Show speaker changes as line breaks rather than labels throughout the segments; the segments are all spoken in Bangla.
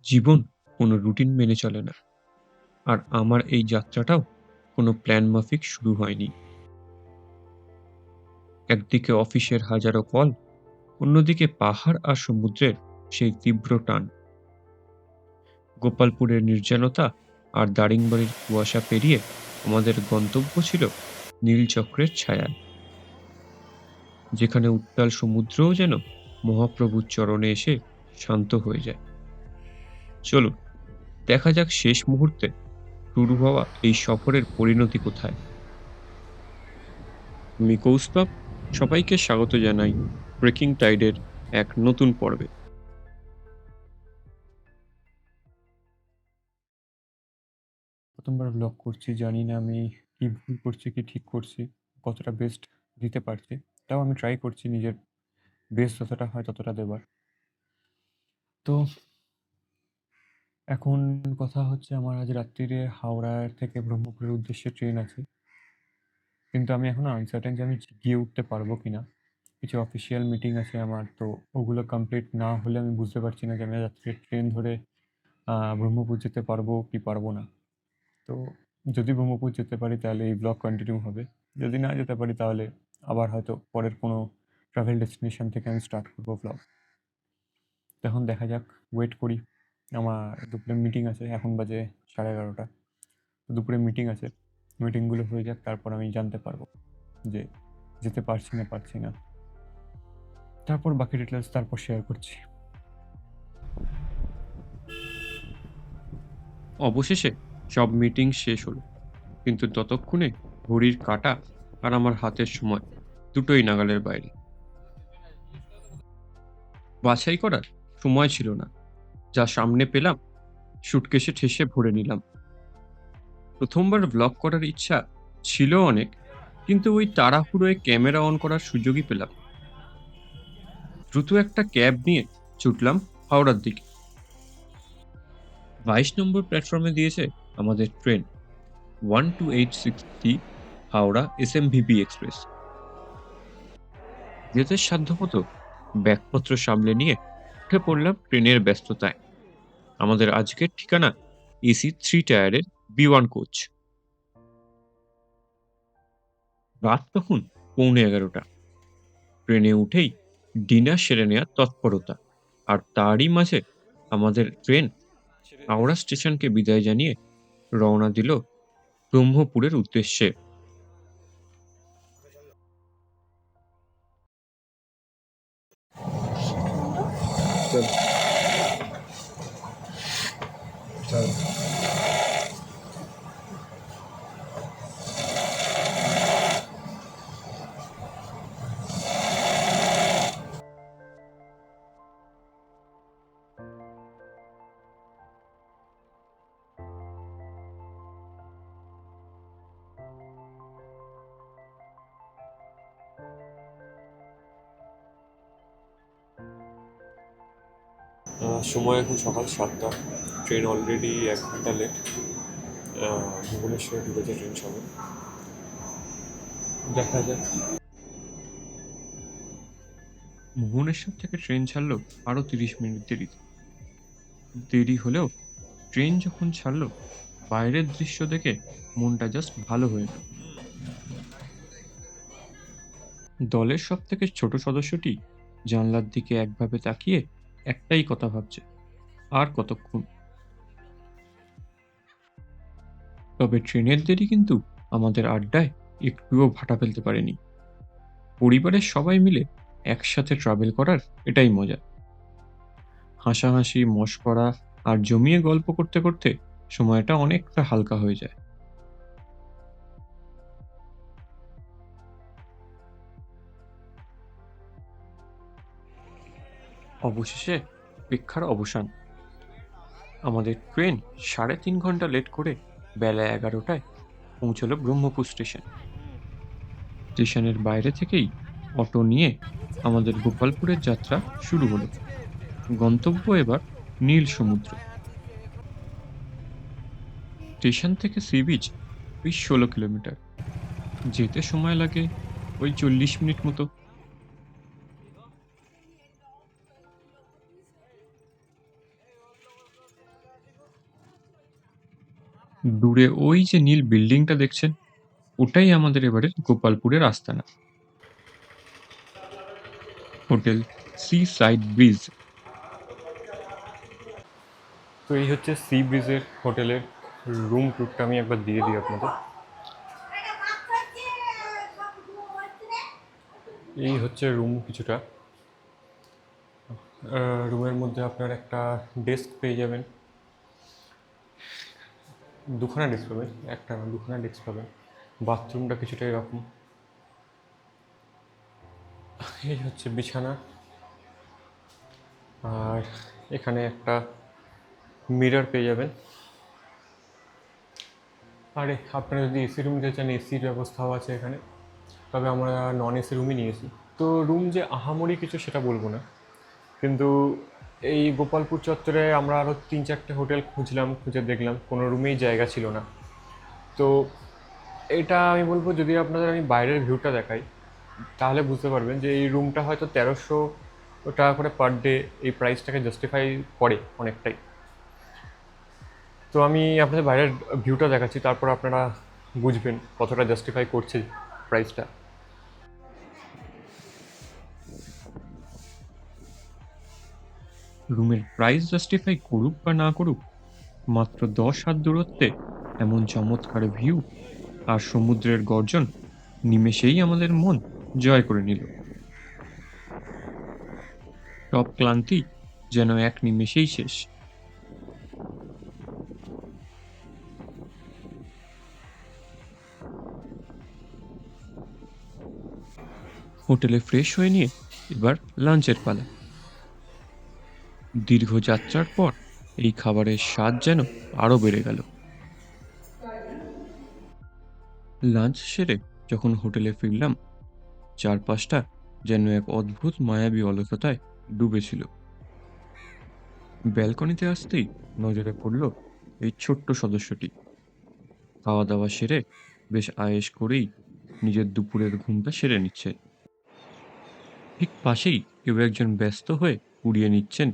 জীবন কোনো রুটিন মেনে চলে না। আর আমার এই যাত্রাটাও কোনো প্ল্যান মাফিক শুরু হয়নি। একদিকে অফিসের হাজারো কল, অন্যদিকে পাহাড় আর সমুদ্রের সেই তীব্র টান। গোপালপুরের নির্জনতা আর দারিংবাড়ির কুয়াশা পেরিয়ে আমাদের গন্তব্য ছিল নীলচক্রের ছায়ায়, যেখানে উত্তাল সমুদ্রও যেন মহাপ্রভুর চরণে এসে শান্ত হয়ে যায়। চলুন দেখা যাক শেষ মুহূর্তে শুরু হওয়া এই সফরের পরিণতি কোথায়। আমি কৌস্তব, সবাইকে স্বাগত জানাই ব্রেকিং টাইডের এক নতুন পর্বে। প্রথমবার ব্লগ করছি, জানি না আমি কি ভুল করছি কি ঠিক করছি, কতটা বেস্ট দিতে পারছি। তাও আমি ট্রাই করছি নিজের বেস্ট যতটা হয় ততটা দেবার। তো এখন কথা হচ্ছে, আমার আজ রাত্রিরে হাওড়া থেকে ব্রহ্মপুরের উদ্দেশ্যে ট্রেন আছে, কিন্তু আমি এখন আনসার্টেন যে আমি গিয়ে উঠতে পারবো কিনা। কিছু অফিসিয়াল মিটিং আছে আমার, তো ওগুলো কমপ্লিট না হলে আমি বুঝতে পারছি না যে আমি রাত্রে ট্রেন ধরে ব্রহ্মপুর যেতে পারবো কি পারবো না। তো যদি ব্রহ্মপুর যেতে পারি তাহলে এই ব্লগ কন্টিনিউ হবে, যদি না যেতে পারি তাহলে আবার হয়তো পরের কোনো ট্রাভেল ডেস্টিনেশন থেকে আমি স্টার্ট করবো ব্লগ। তখন দেখা যাক, ওয়েট করি। আমার দুপুরে মিটিং আছে, এখন বাজে 11:30। তো দুপুরে মিটিং আছে, মিটিংগুলো হয়ে যাক, তারপর আমি জানতে পারবো যে যেতে পারছি না। তারপর বাকি ডিটেলস তারপর শেয়ার করছি। অবশেষে সব মিটিং শেষ হলো, কিন্তু ততক্ষণে ঘড়ির কাঁটা আর আমার হাতের সময় দুটোই নাগালের বাইরে। বাছাই করার সময় ছিল না, যা সামনে পেলাম সুটকেসে ঠেসে ভরে নিলাম। প্রথমবার ব্লগ করার ইচ্ছা ছিল অনেক, কিন্তু ওই তাড়াহুড়োয় ক্যামেরা অন করার সুযোগই পেলাম না। দ্রুত একটা ক্যাব নিয়ে ছুটলাম হাওড়ার দিকে। 22 নম্বর প্ল্যাটফর্মে দিয়েছে আমাদের ট্রেন 1286 হাওড়া এসএমভিপি এক্সপ্রেস। যেতে সাধ্যমতো ব্যাগপত্র সামলে নিয়ে উঠে পড়লাম ট্রেনের ব্যস্ততায়। আমাদের আজকের ঠিকানা এসি 3 টায়ারের B1 কোচ। রাত তখন 11:45। ট্রেনে উঠেই ডিনার সেরে নেওয়ার তৎপরতা, আর তারই মাঝে আমাদের ট্রেন হাওড়া স্টেশনকে বিদায় জানিয়ে রওনা দিল ব্রহ্মপুরের উদ্দেশ্যে। চল চল। সময় এখন সকাল 7টা। ট্রেন অলরেডি 1 ঘন্টা লেট। ভুবনেশ্বরে ঢুকেছে ট্রেন সবে। দেখা যাক। ভুবনেশ্বর থেকে ট্রেন ছাড়লো আরো 30 মিনিট দেরিতে। দেরি হলেও ট্রেন যখন ছাড়লো, বাইরের দৃশ্য দেখে মনটা জাস্ট ভালো হয়ে গেল। দলের সব থেকে ছোট সদস্যটি জানলার দিকে একভাবে তাকিয়ে একটাই কথা ভাবছে, আর কতক্ষণ। তবে ট্রেনের দেরি কিন্তু আমাদের আড্ডায় একটুও ভাটা ফেলতে পারেনি। পরিবারের সবাই মিলে একসাথে ট্রাভেল করার এটাই মজা। হাসাহাসি, মশকরা আর জমিয়ে গল্প করতে করতে সময়টা অনেকটা হালকা হয়ে যায়। অবশেষে অপেক্ষার অবসান। আমাদের ট্রেন 3.5 ঘন্টা লেট করে বেলা 11টায় পৌঁছলো ব্রহ্মপুর স্টেশন। স্টেশনের বাইরে থেকেই অটো নিয়ে আমাদের গোপালপুরের যাত্রা শুরু হলো। গন্তব্য এবার নীল সমুদ্র। স্টেশন থেকে সি বিচ ওই 16 কিলোমিটার। যেতে সময় লাগে ওই 40 মিনিট মতো। দূরে ওই যে নীল বিল্ডিংটা দেখছেন, ওটাই আমাদের এবারের গোপালপুরের আস্তানা। Hotel sea side bridge. তো এই হচ্ছে সি ব্রিজের হোটেলের রুম ট্যুরটা আমি একবার দিয়ে দিই আপনাদের। এই হচ্ছে রুম কিছুটা। রুমের মধ্যে আপনার একটা ডেস্ক পেয়ে যাবেন, দুখানা ডেস্ক পাবেন, একটা না দুখানা ডেস্ক পাবেন। বাথরুমটা কিছুটা এরকম। এই হচ্ছে বিছানা, আর এখানে একটা মিরর পেয়ে যাবেন। আরে আপনারা যদি এসি রুম নিতে চান, এসির ব্যবস্থাও আছে এখানে, তবে আমরা নন এসি রুমই নিয়েছি। তো রুম যে আহামরি কিছু সেটা বলবো না, কিন্তু এই গোপালপুর চত্বরে আমরা আরও 3-4টে হোটেল খুঁজলাম, খুঁজে দেখলাম কোনো রুমেই জায়গা ছিল না। তো এটা আমি বলবো, যদি আপনাদের আমি বাইরের ভিউটা দেখাই তাহলে বুঝতে পারবেন যে এই রুমটা হয়তো 1300 টাকা করে পার ডে এই প্রাইসটাকে জাস্টিফাই করে অনেকটাই। তো আমি আপনাদের বাইরের ভিউটা দেখাচ্ছি, তারপর আপনারা বুঝবেন কতটা জাস্টিফাই করছে প্রাইসটা। রুমের প্রাইস জাস্টিফাই করুক বা না করুক, মাত্র 10 হাত দূরত্বে এমন চমৎকার ভিউ আর সমুদ্রের গর্জন নিমেষেই আমাদের মন জয় করে নিল। সব ক্লান্তি যেন এক নিমেষেই শেষ। হোটেলে ফ্রেশ হয়ে নিয়ে এবার লাঞ্চের পালা। দীর্ঘ যাত্রার পর এই খাবারের স্বাদ যেন আরো বেড়ে গেল। লাঞ্চ সেরে যখন হোটেলে ফিরলাম, চারপাশটা যেন এক অদ্ভুত মায়াবী অলসতায় ডুবেছিল। ব্যালকনিতে আসতেই নজরে পড়ল এই ছোট্ট সদস্যটি। খাওয়া দাওয়া সেরে বেশ আয়েশ করেই নিজের দুপুরের ঘুমটা সেরে নিচ্ছে। ঠিক পাশেই কেউ একজন ব্যস্ত হয়ে উড়িয়ে নিচ্ছেন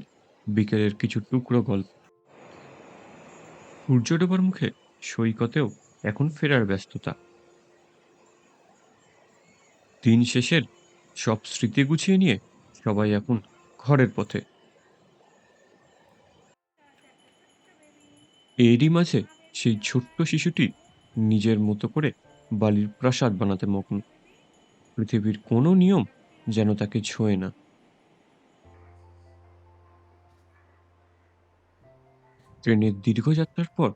বিকেলের কিছু টুকরো গল্প। সূর্য ডোবার মুখে সৈকতেও এখন ফেরার ব্যস্ততা। দিন শেষের সব স্মৃতি গুছিয়ে নিয়ে সবাই এখন ঘরের পথে। এরই মাঝে সেই ছোট্ট শিশুটি নিজের মতো করে বালির প্রাসাদ বানাতে মগ্ন। পৃথিবীর কোনো নিয়ম যেন তাকে ছোঁয় না। ট্রেনের দীর্ঘ যাত্রার পর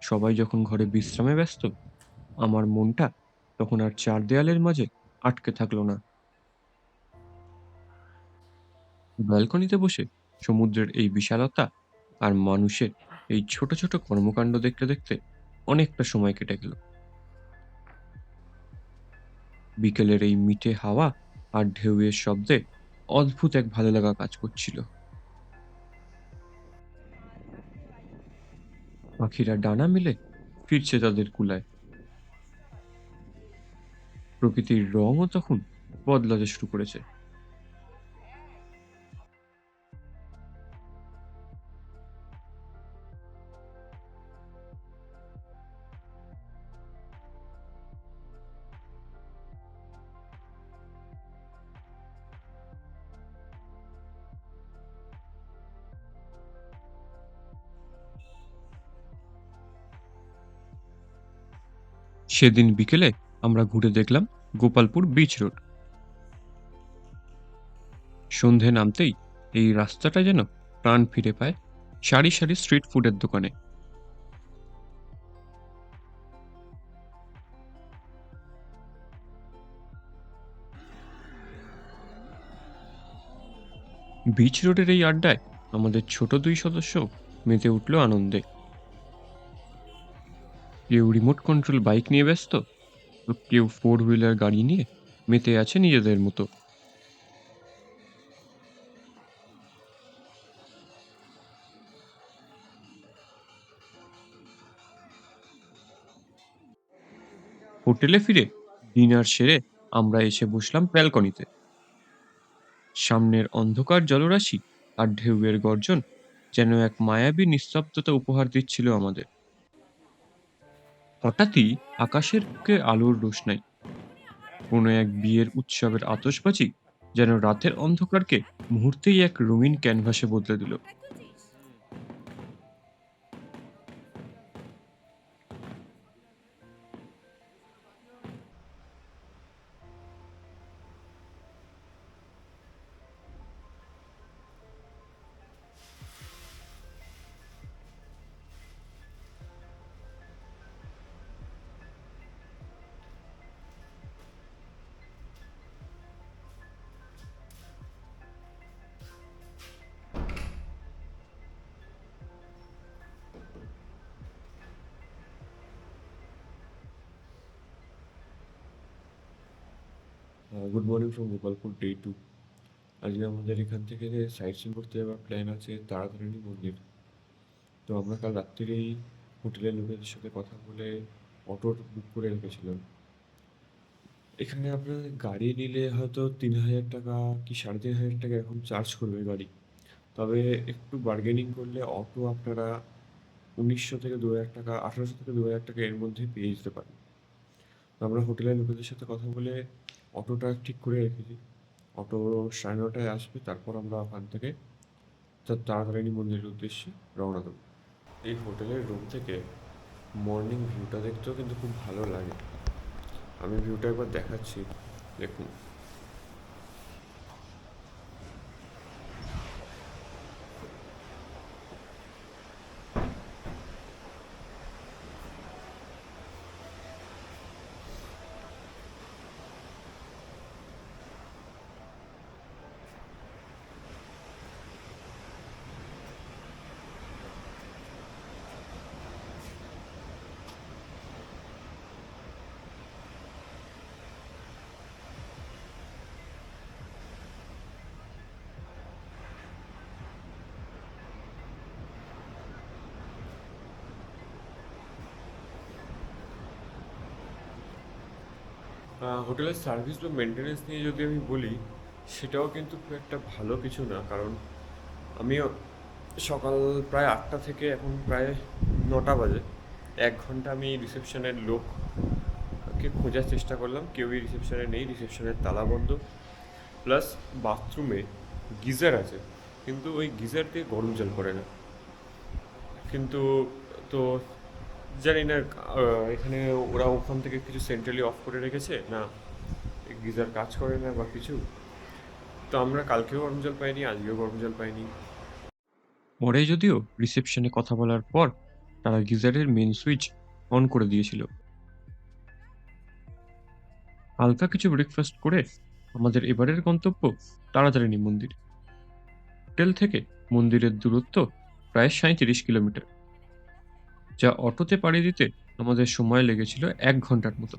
সবাই যখন ঘরে বিশ্রামে ব্যস্ত, আমার মনটা তখন আর চার দেয়ালের মাঝে আটকে থাকলো না। ব্যালকনিতে বসে সমুদ্রের এই বিশালতা আর মানুষের এই ছোট ছোট কর্মকাণ্ড দেখতে দেখতে অনেকটা সময় কেটে গেল। বিকেলের এই মিঠে হাওয়া আর ঢেউয়ের শব্দে অদ্ভুত এক ভালো লাগা কাজ করছিল। পাখিরা ডানা মেলে ফিরছে তাদের কুলায়। প্রকৃতির রঙও তখন বদলাতে শুরু করেছে। সেদিন বিকেলে আমরা ঘুরে দেখলাম গোপালপুর বিচ রোড। সন্ধে নামতেই এই রাস্তাটা যেন প্রাণ ফিরে পায় সারি সারি স্ট্রিট ফুডের দোকানে। বিচ রোডের এই আড্ডায় আমাদের ছোট দুই সদস্য মেতে উঠল আনন্দে। কেউ রিমোট কন্ট্রোল বাইক নিয়ে ব্যস্ত, তো কেউ ফোর হুইলার গাড়ি নিয়ে মেতে আছে নিজেদের মতো। হোটেলে ফিরে ডিনার সেরে আমরা এসে বসলাম ব্যালকনিতে। সামনের অন্ধকার জলরাশি আর ঢেউয়ের গর্জন যেন এক মায়াবী নিস্তব্ধতা উপহার দিচ্ছিল আমাদের। হঠাৎই আকাশের বুকে আলোর রোশনাই, কোনো এক বিয়ের উৎসবের আতশবাজি যেন রাতের অন্ধকারকে মুহূর্তেই এক রঙিন ক্যানভাসে বদলে দিল।
Good morning from Gopalpur day 2। আজকে আমাদের এখান থেকে সাইট সিন করতে যাওয়ার প্ল্যান আছে তারাতারিণী মন্দির। তো আমরা কাল রাত্রিরেই হোটেলের লোকেদের সাথে কথা বলে অটো বুক করে রেখেছিলাম। এখানে আপনার গাড়ি নিলে হয়তো 3,000 টাকা কি 3,500 টাকা এরকম চার্জ করবে গাড়ি। তবে একটু বার্গেনিং করলে অটো আপনারা 1,900 থেকে 2,000 টাকা, 1,800 থেকে 2,000 টাকা এর মধ্যে পেয়ে যেতে পারেন। তো আমরা হোটেলের লোকেদের সাথে কথা বলে অটোটা ঠিক করে রেখেছি। অটো 9:30টায় আসবে, তারপর আমরা ওখান থেকে তারাতারিণী মন্দিরের উদ্দেশ্যে রওনা দেবো। এই হোটেলের রুম থেকে মর্নিং ভিউটা দেখতেও কিন্তু খুব ভালো লাগে। আমি ভিউটা একবার দেখাচ্ছি, দেখুন। হোটেলের সার্ভিস বা মেনটেনেন্স নিয়ে যদি আমি বলি, সেটাও কিন্তু খুব একটা ভালো কিছু না। কারণ আমিও সকাল প্রায় 8টা থেকে এখন প্রায় 9টা বাজে, 1 ঘন্টা আমি রিসেপশনের লোককে খোঁজার চেষ্টা করলাম, কেউই রিসেপশনে নেই, রিসেপশনের তালা বন্ধ। প্লাস বাথরুমে গিজার আছে, কিন্তু ওই গিজার দিয়ে গরম জল করে না। কিন্তু তো জানি না এখানে ওরা ওখান থেকে কিছু সেন্ট্রালি অফ করে রেখেছে না, গিজার কাজ করে না বা কিছু। তো আমরা কালকেও গরম জল পাইনি, আজকেও গরম জল পাইনি।
পরে যদিও রিসেপশনে কথা বলার পর তারা গিজারের মেন সুইচ অন করে দিয়েছিল। হালকা কিছু ব্রেকফাস্ট করে আমাদের এবারের গন্তব্য তারাতারিণী মন্দির। হোটেল থেকে মন্দিরের দূরত্ব প্রায় 37 কিলোমিটার, যা অটোতে পাড়ি দিতে আমাদের সময় লেগেছিল 1 ঘন্টার মতো।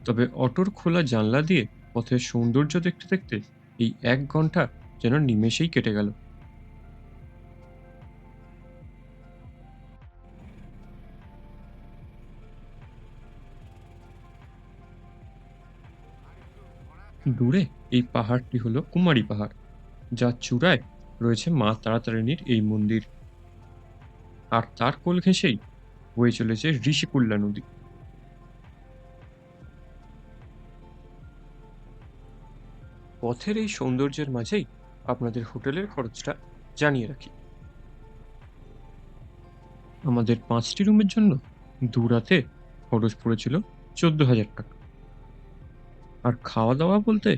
তবে অটোর খোলা জানলা দিয়ে পথের সৌন্দর্য দেখতে দেখতে এই 1 ঘন্টা যেন নিমেষেই কেটে গেল। দূরে এই পাহাড়টি হলো কুমারী পাহাড়, যার চূড়ায় রয়েছে মা তারাতারিণীর এই মন্দির। আর তার কোল ঘেঁষেই বয়ে চলেছে ঋষিকুল্যা নদী। পথের এই সৌন্দর্যের মাঝেই আপনাদের হোটেলের খরচটা জানিয়ে রাখি। আমাদের 5টি রুমের জন্য 2 রাতে খরচ পড়েছিল 14,000 টাকা। আর খাওয়া দাওয়া বলতে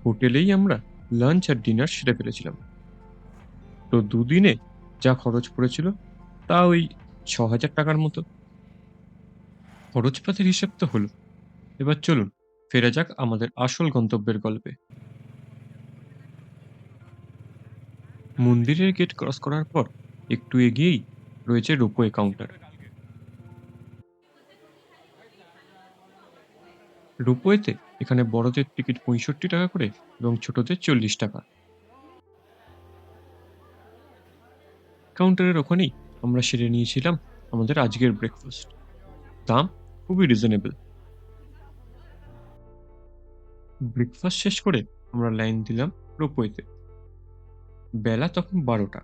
হোটেলেই আমরা লাঞ্চ আর ডিনার সেরে ফেলেছিলাম। তো দুদিনে যা খরচ পড়েছিল তা ওই 6,000 টাকার মতো। খরচপাতির হিসেব তো হলো, এবার চলুন ফেরা যাক আমাদের আসল গন্তব্যের গল্পে। মন্দিরের গেট ক্রস করার পর একটু এগিয়েই রয়েছে রোপওয়ে কাউন্টার। রোপওয়েতে এখানে বড়দের টিকিট 65 টাকা করে এবং ছোটদের 40 টাকা। কাউন্টারের ওখানেই আমরা সেরে নিয়েছিলাম আমাদের আজকের ব্রেকফাস্ট। দাম খুবই রিজনেবল। ব্রেকফাস্ট শেষ করে আমরা লাইন দিলাম রোপওয়েতে। বেলা তখন 12টা।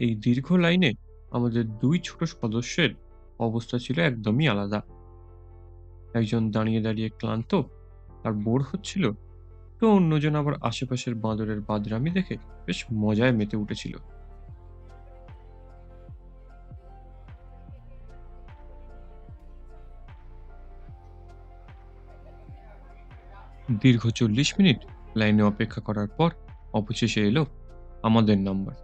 এই দীর্ঘ লাইনে আমাদের 2 ছোট সদস্যের অবস্থা ছিল একদমই আলাদা। একজন দাঁড়িয়ে দাঁড়িয়ে ক্লান্ত আর বোর হচ্ছিল, তো অন্যজন আবার আশেপাশের বাঁদরের বাদরামি দেখে বেশ মজায় মেতে উঠেছিল। দীর্ঘ 40 মিনিট লাইনে অপেক্ষা করার পর অবশেষে এলো আমাদের নাম্বার।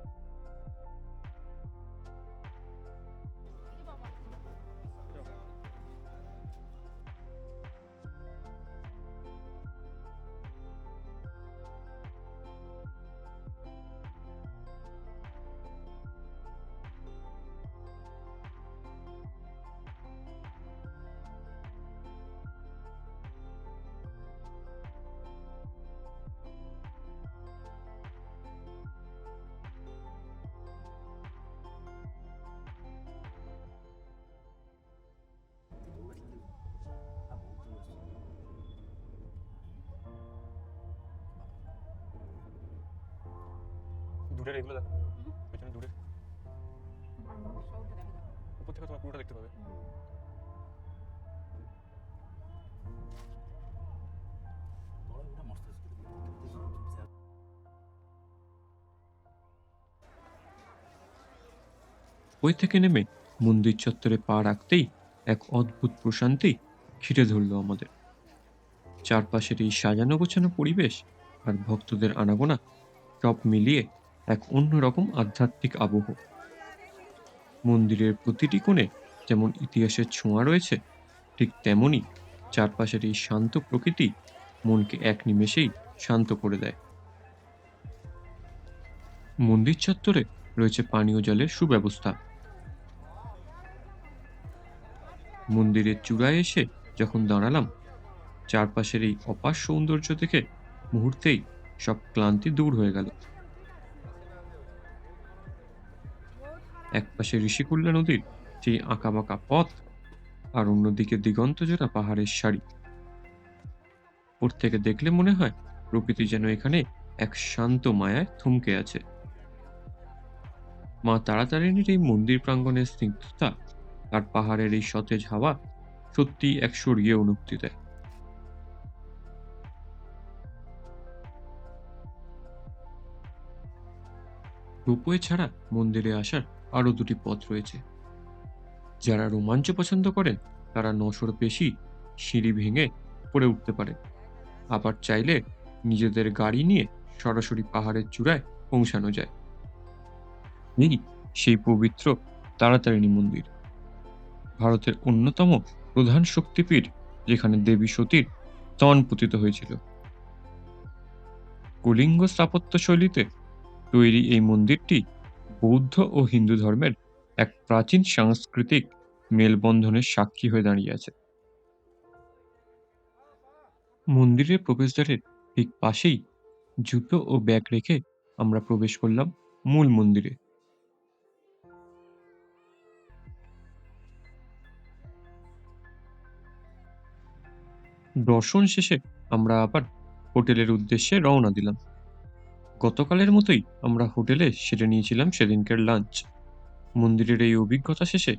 দূরের এগুলো দেখো, পেছনে দূরে উপর থেকে তোমার পুরোটা দেখতে পাবে। ওই থেকে নেমে মন্দির চত্বরে পা রাখতেই এক অদ্ভুত প্রশান্তি ঘিরে ধরলো আমাদের। চারপাশের এই সাজানো গোছানো পরিবেশ আর ভক্তদের আনাগোনা সব মিলিয়ে এক অন্যরকম আধ্যাত্মিক আবহ। মন্দিরের প্রতিটি কোণে যেমন ইতিহাসের ছোঁয়া রয়েছে, ঠিক তেমনি চারপাশের এই শান্ত প্রকৃতি মনকে এক নিমেষেই শান্ত করে দেয়। মন্দির চত্বরে রয়েছে পানীয় জলের সুব্যবস্থা। মন্দিরের চূড়ায় এসে যখন দাঁড়ালাম, চারপাশের এই অপার সৌন্দর্য দেখে মুহূর্তেই সব ক্লান্তি দূর হয়ে গেল। একপাশে ঋষিকুল্যা নদীর সেই আঁকাবাঁকা পথ, আর অন্যদিকে দিগন্তজোড়া পাহাড়ের সারি। ওর থেকে দেখলে মনে হয় প্রকৃতি যেন এখানে এক শান্ত মায়ায় থমকে আছে। মা তারাতারিণীর এই মন্দির প্রাঙ্গণের স্নিগ্ধতা আর পাহাড়ের এই সতেজ হাওয়া সত্যি এক স্বর্গীয় অনুভূতি দেয়। রোপওয়ে ছাড়া মন্দিরে আসার আরো দুটি পথ রয়েছে। যারা রোমাঞ্চ পছন্দ করেন তারা 900-র বেশি সিঁড়ি ভেঙে পড়ে উঠতে পারে, আবার চাইলে নিজেদের গাড়ি নিয়ে সরাসরি পাহাড়ের চূড়ায় পৌঁছানো যায়। এই সেই পবিত্র তারাতারিণী মন্দির, ভারতের অন্যতম প্রধান শক্তিপীঠ, যেখানে দেবী সতীর স্তন পতিত হয়েছিল। কলিঙ্গ স্থাপত্য শৈলীতে তৈরি এই মন্দিরটি বৌদ্ধ ও হিন্দু ধর্মের এক প্রাচীন সাংস্কৃতিক মেলবন্ধনের সাক্ষী হয়ে দাঁড়িয়ে আছে। মন্দিরের প্রবেশদ্বারের ঠিক পাশেই জুতো ও ব্যাগ রেখে আমরা প্রবেশ করলাম মূল মন্দিরে। দর্শন শেষে আমরা আবার হোটেলের উদ্দেশ্যে রওনা দিলাম। গতকালের মতোই আমরা হোটেলে সেরে নিয়েছিলাম সেদিনকার লাঞ্চ। মন্দিরের এই অভিজ্ঞতা শেষে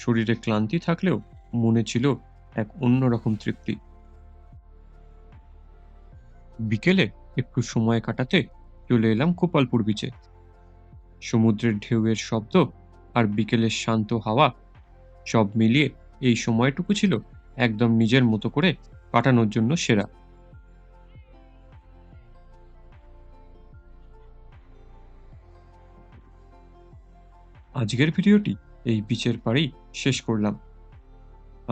শরীরে ক্লান্তি থাকলেও মনে ছিল এক অন্যরকম তৃপ্তি। বিকেলে একটু সময় কাটাতে চলে এলাম গোপালপুর বিচে। সমুদ্রের ঢেউয়ের শব্দ আর বিকেলের শান্ত হাওয়া সব মিলিয়ে এই সময়টুকু ছিল একদম নিজের মতো করে কাটানোর জন্য সেরা। আজকের ভিডিওটি এই বিচের পাড়েই শেষ করলাম।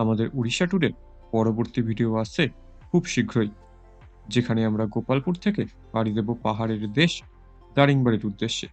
আমাদের উড়িষ্যা ট্যুরের পরবর্তী ভিডিও আসছে খুব শীঘ্রই, যেখানে আমরা গোপালপুর থেকে পাড়ি দেব পাহাড়ের দেশ দারিংবাড়ির উদ্দেশ্যে।